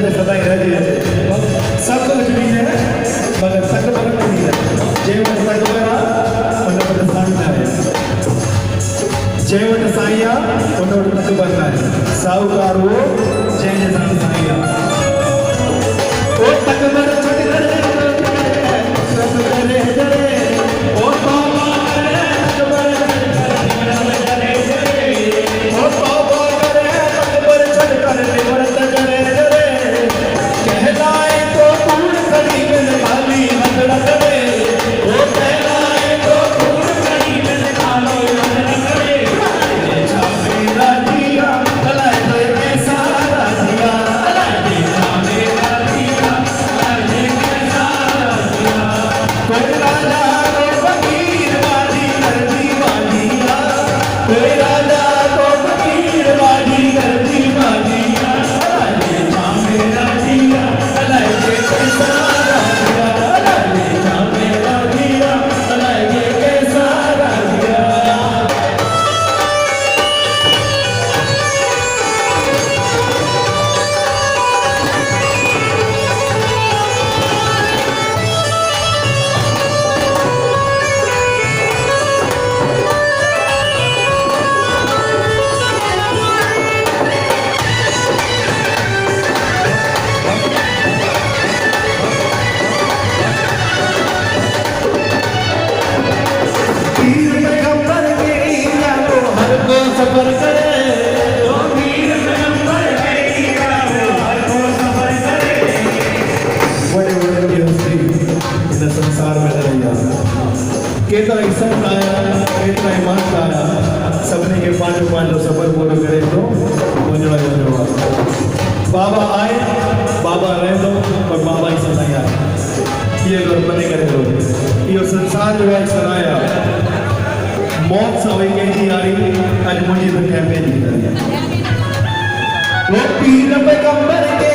ते सदाई रहती है सब कुछ भी है मगर तक पर नहीं है जेवण तक बरा मतलब सामने है जेवण साइया उन्होंने तक बना है साहूकार वो जय जय साइया ओ तक बर छोटे करे सब करे जरे ओ बाबा करे तक बर करे ओ बाबा करे तक बर छोटे करे व्रत जरे जरे कहलाए तो पूर्ण करी में खाली हथड़ा करे ओ कहलाए तो पूर्ण करी में खाली हथड़ा करे मेरा दिया कलाए तो कैसा दिया कोई राजा को फकीर बाजी कर दी बाजिया कोई राजा को फकीर बाजी कर दी बाजिया अलाए मेरा दिया अलाए कैसा दिया अलाए मेरा दिया अलाए कैसा दिया वीर पैगंबर के ईरा को हर को सफर करे ओ वीर पैगंबर के ईरा को हर को सफर करे बड़े बड़े की हस्ती इस संसार में रहिया केतरा इस्सत आया केतरा ईमान आया सबने के पांचों सफर पूरा करे तो वंजड़ा वंजड़ा बाबा आए बाबा रह दो और बाबा ही सदा आए ये लोग बने करे लोग ये संसार जो है सराया मौत सवई के ही आ रही आज मुझे तो कैंपेन नहीं कर वो पीर पैगंबर के